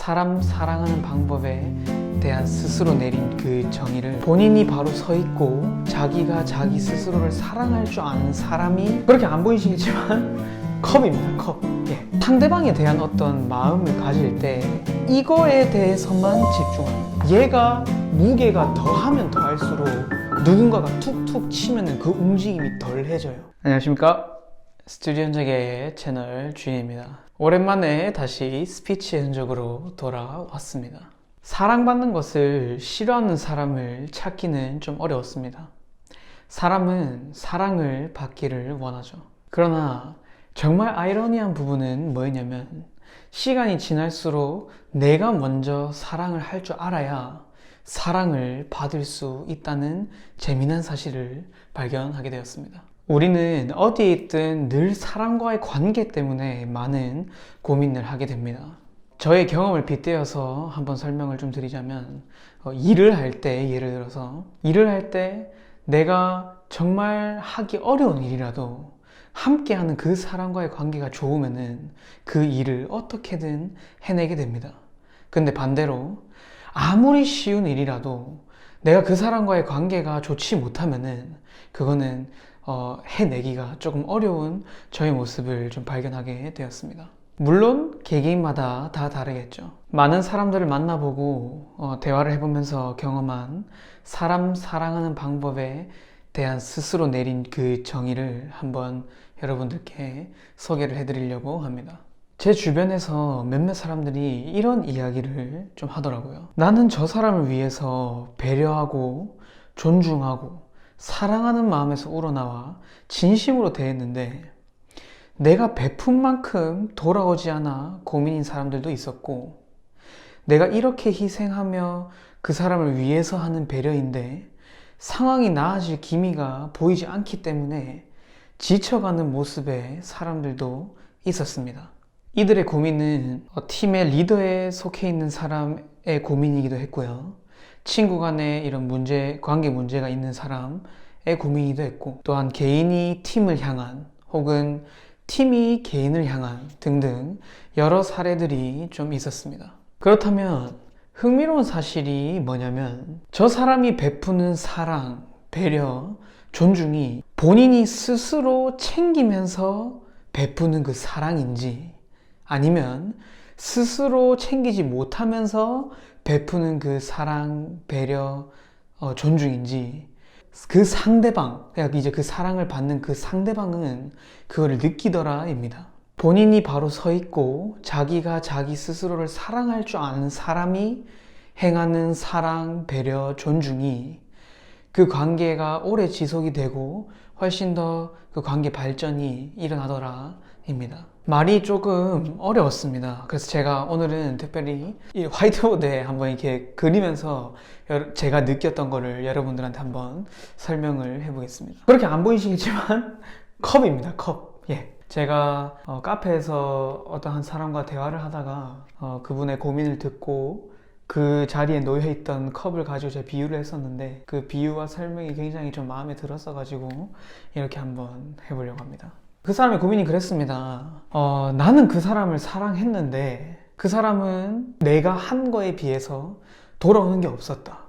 사람 사랑하는 방법에 대한 스스로 내린 그 정의를 본인이 바로 서 있고 자기가 자기 스스로를 사랑할 줄 아는 사람이 그렇게 안 보이시겠지만 컵입니다. 컵. 예. 상대방에 대한 어떤 마음을 가질 때 이거에 대해서만 집중합니다. 얘가 무게가 더하면 더할수록 누군가가 툭툭 치면 그 움직임이 덜해져요. 안녕하십니까? 스튜디오 현재계의 채널 주인입니다. 오랜만에 다시 스피치의 흔적으로 돌아왔습니다. 사랑받는 것을 싫어하는 사람을 찾기는 좀 어려웠습니다. 사람은 사랑을 받기를 원하죠. 그러나 정말 아이러니한 부분은 뭐였냐면 시간이 지날수록 내가 먼저 사랑을 할 줄 알아야 사랑을 받을 수 있다는 재미난 사실을 발견하게 되었습니다. 우리는 어디에 있든 늘 사람과의 관계 때문에 많은 고민을 하게 됩니다. 저의 경험을 빗대어서 한번 설명을 좀 드리자면 일을 할 때, 예를 들어서 일을 할 때 내가 정말 하기 어려운 일이라도 함께하는 그 사람과의 관계가 좋으면은 그 일을 어떻게든 해내게 됩니다. 근데 반대로 아무리 쉬운 일이라도 내가 그 사람과의 관계가 좋지 못하면은 그거는 해내기가 조금 어려운 저의 모습을 좀 발견하게 되었습니다. 물론 개개인마다 다 다르겠죠. 많은 사람들을 만나보고 대화를 해보면서 경험한 사람 사랑하는 방법에 대한 스스로 내린 그 정의를 한번 여러분들께 소개를 해드리려고 합니다. 제 주변에서 몇몇 사람들이 이런 이야기를 좀 하더라고요. 나는 저 사람을 위해서 배려하고 존중하고 사랑하는 마음에서 우러나와 진심으로 대했는데 내가 베푼 만큼 돌아오지 않아 고민인 사람들도 있었고 내가 이렇게 희생하며 그 사람을 위해서 하는 배려인데 상황이 나아질 기미가 보이지 않기 때문에 지쳐가는 모습의 사람들도 있었습니다. 이들의 고민은 팀의 리더에 속해 있는 사람의 고민이기도 했고요. 친구 간에 이런 관계 문제가 있는 사람의 고민이기도 했고, 또한 개인이 팀을 향한 혹은 팀이 개인을 향한 등등 여러 사례들이 좀 있었습니다. 그렇다면 흥미로운 사실이 뭐냐면 저 사람이 베푸는 사랑, 배려, 존중이 본인이 스스로 챙기면서 베푸는 그 사랑인지 아니면 스스로 챙기지 못하면서 베푸는 그 사랑, 배려, 존중인지 그 상대방, 그러니까 이제 그 사랑을 받는 그 상대방은 그거를 느끼더라입니다. 본인이 바로 서 있고 자기가 자기 스스로를 사랑할 줄 아는 사람이 행하는 사랑, 배려, 존중이 그 관계가 오래 지속이 되고 훨씬 더 그 관계 발전이 일어나더라입니다. 말이 조금 어려웠습니다. 그래서 제가 오늘은 특별히 이 화이트보드에 한번 이렇게 그리면서 제가 느꼈던 거를 여러분들한테 한번 설명을 해보겠습니다. 그렇게 안 보이시겠지만 컵입니다. 컵. 예. 제가 카페에서 어떤 한 사람과 대화를 하다가 그분의 고민을 듣고 그 자리에 놓여있던 컵을 가지고 제가 비유를 했었는데 그 비유와 설명이 굉장히 좀 마음에 들었어 가지고 이렇게 한번 해보려고 합니다. 그 사람의 고민이 그랬습니다. 나는 그 사람을 사랑했는데 그 사람은 내가 한 거에 비해서 돌아오는 게 없었다.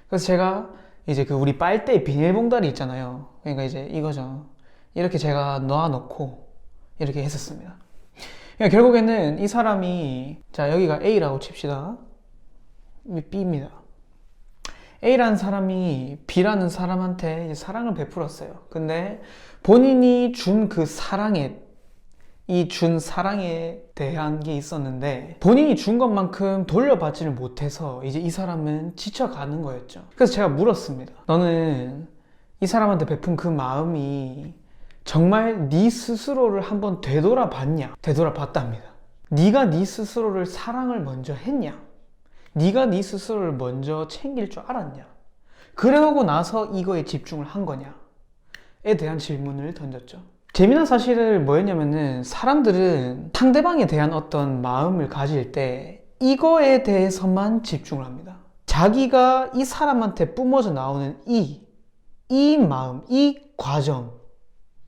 그래서 제가 이제 그 우리 빨대 비닐봉다리 있잖아요. 그러니까 이제 이거죠. 이렇게 제가 놔놓고 이렇게 했었습니다. 그러니까 결국에는 이 사람이, 자 여기가 A라고 칩시다. B입니다. A라는 사람이 B라는 사람한테 이제 사랑을 베풀었어요. 근데 본인이 준 그 사랑에 대한 게 있었는데 본인이 준 것만큼 돌려받지를 못해서 이제 이 사람은 지쳐가는 거였죠. 그래서 제가 물었습니다. 너는 이 사람한테 베푼 그 마음이 정말 네 스스로를 한번 되돌아봤냐? 되돌아봤답니다. 네가 네 스스로를 사랑을 먼저 했냐? 네가 네 스스로를 먼저 챙길 줄 알았냐? 그러고 나서 이거에 집중을 한 거냐? 에 대한 질문을 던졌죠. 재미난 사실은 뭐였냐면은 사람들은 상대방에 대한 어떤 마음을 가질 때 이거에 대해서만 집중을 합니다. 자기가 이 사람한테 뿜어져 나오는 이 마음, 이 과정,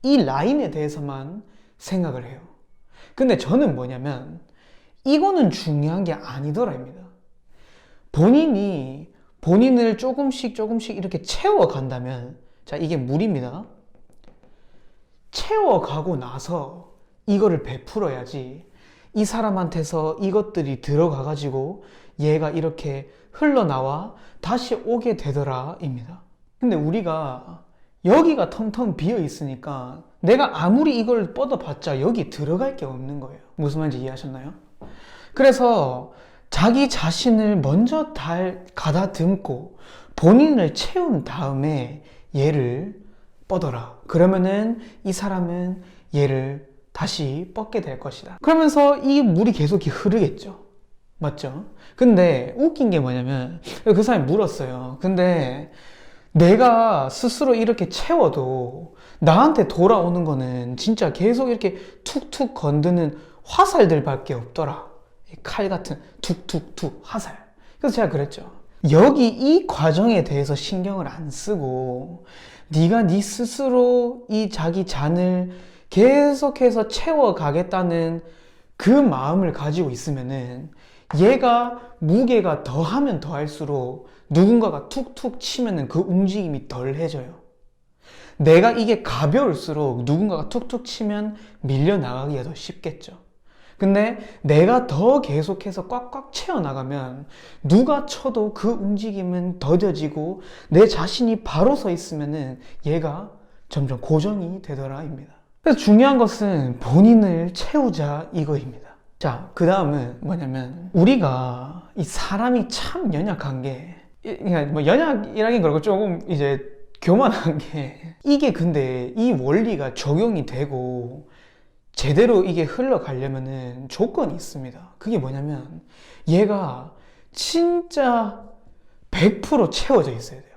이 라인에 대해서만 생각을 해요. 근데 저는 뭐냐면 이거는 중요한 게 아니더라입니다. 본인이 본인을 조금씩 이렇게 채워간다면, 자, 이게 물입니다. 채워가고 나서 이거를 베풀어야지 이 사람한테서 이것들이 들어가가지고 얘가 이렇게 흘러나와 다시 오게 되더라 입니다. 근데 우리가 여기가 텅텅 비어 있으니까 내가 아무리 이걸 뻗어봤자 여기 들어갈 게 없는 거예요. 무슨 말인지 이해하셨나요? 그래서 자기 자신을 먼저 가다듬고 본인을 채운 다음에 얘를 뻗어라. 그러면은 이 사람은 얘를 다시 뻗게 될 것이다. 그러면서 이 물이 계속 흐르겠죠. 맞죠? 근데 웃긴 게 뭐냐면 그 사람이 물었어요. 근데 내가 스스로 이렇게 채워도 나한테 돌아오는 거는 진짜 계속 이렇게 툭툭 건드는 화살들밖에 없더라. 칼 같은 툭툭툭 화살. 그래서 제가 그랬죠. 여기 이 과정에 대해서 신경을 안 쓰고 네가 네 스스로 이 자기 잔을 계속해서 채워가겠다는 그 마음을 가지고 있으면은 얘가 무게가 더하면 더할수록 누군가가 툭툭 치면은 그 움직임이 덜해져요. 내가 이게 가벼울수록 누군가가 툭툭 치면 밀려나가기가 더 쉽겠죠. 근데 내가 더 계속해서 꽉꽉 채워나가면 누가 쳐도 그 움직임은 더뎌지고 내 자신이 바로 서 있으면은 얘가 점점 고정이 되더라입니다. 그래서 중요한 것은 본인을 채우자 이거입니다. 자, 그 다음은 뭐냐면 우리가 이 사람이 참 연약한 게, 그러니까 뭐 연약이라긴 그렇고 조금 이제 교만한 게, 이게 근데 이 원리가 적용이 되고 제대로 이게 흘러가려면은 조건이 있습니다. 그게 뭐냐면 얘가 진짜 100% 채워져 있어야 돼요.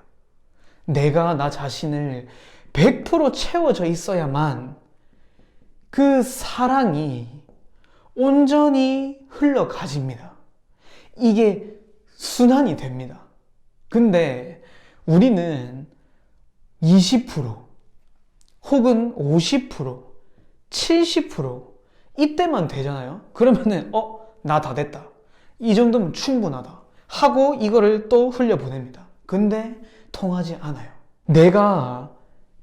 내가 나 자신을 100% 채워져 있어야만 그 사랑이 온전히 흘러가집니다. 이게 순환이 됩니다. 근데 우리는 20% 혹은 50% 70% 이때만 되잖아요. 그러면은 나 다 됐다. 이 정도면 충분하다 하고 이거를 또 흘려보냅니다. 근데 통하지 않아요. 내가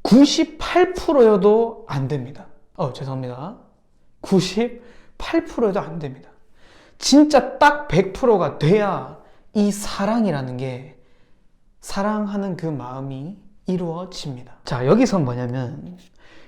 98%여도 안 됩니다. 죄송합니다. 98%여도 안 됩니다. 진짜 딱 100%가 돼야 이 사랑이라는 게, 사랑하는 그 마음이 이루어집니다. 자, 여기서 뭐냐면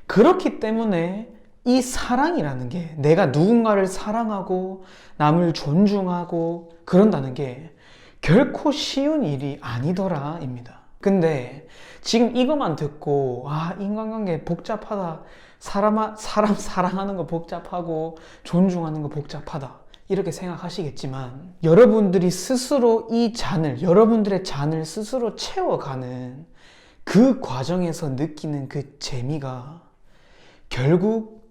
그렇기 때문에 이 사랑이라는 게, 내가 누군가를 사랑하고 남을 존중하고 그런다는 게 결코 쉬운 일이 아니더라 입니다. 근데 지금 이것만 듣고 인간관계 복잡하다, 사람 사랑하는 거 복잡하고 존중하는 거 복잡하다 이렇게 생각하시겠지만, 여러분들이 스스로 여러분들의 잔을 스스로 채워가는 그 과정에서 느끼는 그 재미가 결국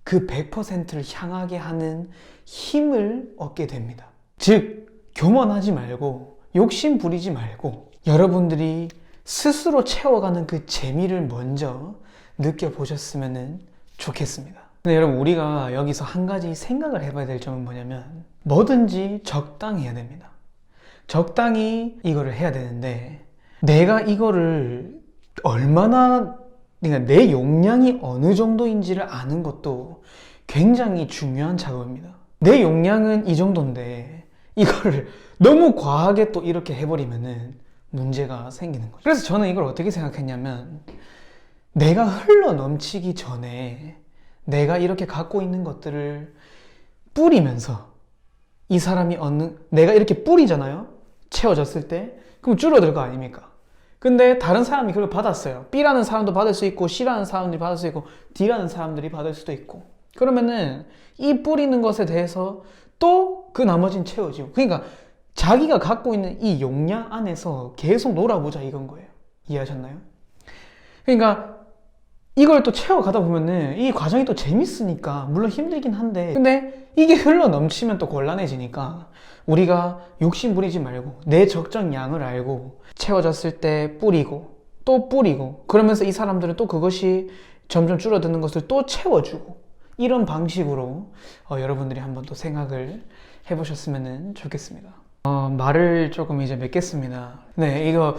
그 100%를 향하게 하는 힘을 얻게 됩니다. 즉, 교만하지 말고 욕심 부리지 말고 여러분들이 스스로 채워가는 그 재미를 먼저 느껴보셨으면 좋겠습니다. 근데 여러분, 우리가 여기서 한 가지 생각을 해봐야 될 점은 뭐냐면 뭐든지 적당해야 됩니다. 적당히 이거를 해야 되는데, 내가 이거를 얼마나, 그러니까 내 용량이 어느 정도인지를 아는 것도 굉장히 중요한 작업입니다. 내 용량은 이 정도인데 이걸 너무 과하게 또 이렇게 해버리면은 문제가 생기는 거죠. 그래서 저는 이걸 어떻게 생각했냐면, 내가 흘러 넘치기 전에 내가 이렇게 갖고 있는 것들을 뿌리면서, 이 사람이 내가 이렇게 뿌리잖아요? 채워졌을 때. 그럼 줄어들 거 아닙니까? 근데 다른 사람이 그걸 받았어요. B라는 사람도 받을 수 있고 C라는 사람들이 받을 수 있고 D라는 사람들이 받을 수도 있고, 그러면은 이 뿌리는 것에 대해서 또 그 나머지는 채워지고, 그러니까 자기가 갖고 있는 이 용량 안에서 계속 놀아보자 이건 거예요. 이해하셨나요? 그러니까 이걸 또 채워가다 보면은 이 과정이 또 재밌으니까, 물론 힘들긴 한데, 근데 이게 흘러 넘치면 또 곤란해지니까 우리가 욕심 부리지 말고 내 적정 양을 알고 채워졌을 때 뿌리고 또 뿌리고, 그러면서 이 사람들은 또 그것이 점점 줄어드는 것을 또 채워주고, 이런 방식으로 여러분들이 한번 또 생각을 해보셨으면 좋겠습니다. 말을 조금 이제 맺겠습니다. 네, 이거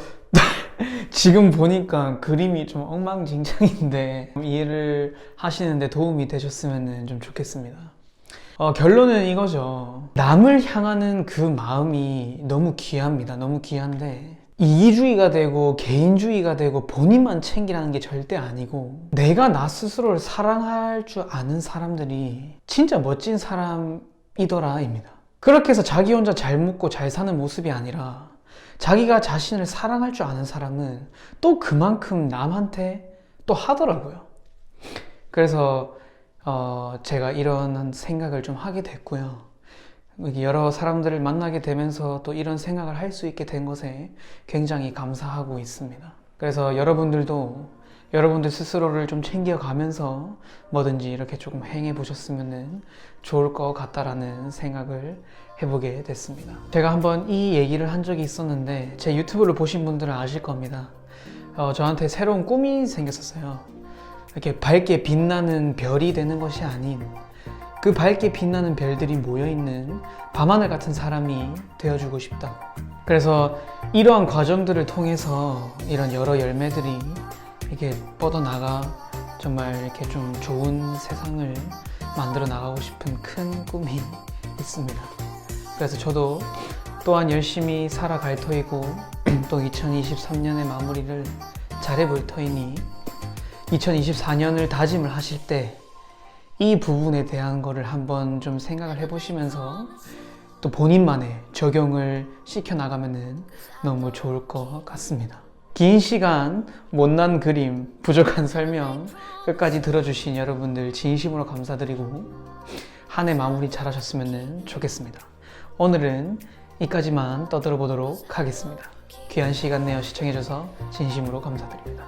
지금 보니까 그림이 좀 엉망진창인데 이해를 하시는데 도움이 되셨으면 좀 좋겠습니다. 결론은 이거죠. 남을 향하는 그 마음이 너무 귀합니다. 너무 귀한데 이기주의가 되고 개인주의가 되고 본인만 챙기라는 게 절대 아니고 내가 나 스스로를 사랑할 줄 아는 사람들이 진짜 멋진 사람이더라입니다. 그렇게 해서 자기 혼자 잘 먹고 잘 사는 모습이 아니라 자기가 자신을 사랑할 줄 아는 사람은 또 그만큼 남한테 또 하더라고요. 그래서 제가 이런 생각을 좀 하게 됐고요. 여러 사람들을 만나게 되면서 또 이런 생각을 할 수 있게 된 것에 굉장히 감사하고 있습니다. 그래서 여러분들도 여러분들 스스로를 좀 챙겨가면서 뭐든지 이렇게 조금 행해 보셨으면 좋을 것 같다라는 생각을 해보게 됐습니다. 제가 한번 이 얘기를 한 적이 있었는데 제 유튜브를 보신 분들은 아실 겁니다. 저한테 새로운 꿈이 생겼었어요. 이렇게 밝게 빛나는 별이 되는 것이 아닌 그 밝게 빛나는 별들이 모여있는 밤하늘 같은 사람이 되어주고 싶다고. 그래서 이러한 과정들을 통해서 이런 여러 열매들이 이렇게 뻗어나가 정말 이렇게 좀 좋은 세상을 만들어 나가고 싶은 큰 꿈이 있습니다. 그래서 저도 또한 열심히 살아갈 터이고 또 2023년의 마무리를 잘해볼 터이니 2024년을 다짐을 하실 때 이 부분에 대한 거를 한번 좀 생각을 해보시면서 또 본인만의 적용을 시켜나가면 너무 좋을 것 같습니다. 긴 시간, 못난 그림, 부족한 설명 끝까지 들어주신 여러분들 진심으로 감사드리고 한 해 마무리 잘 하셨으면 좋겠습니다. 오늘은 이까지만 떠들어 보도록 하겠습니다. 귀한 시간 내어 시청해줘서 진심으로 감사드립니다.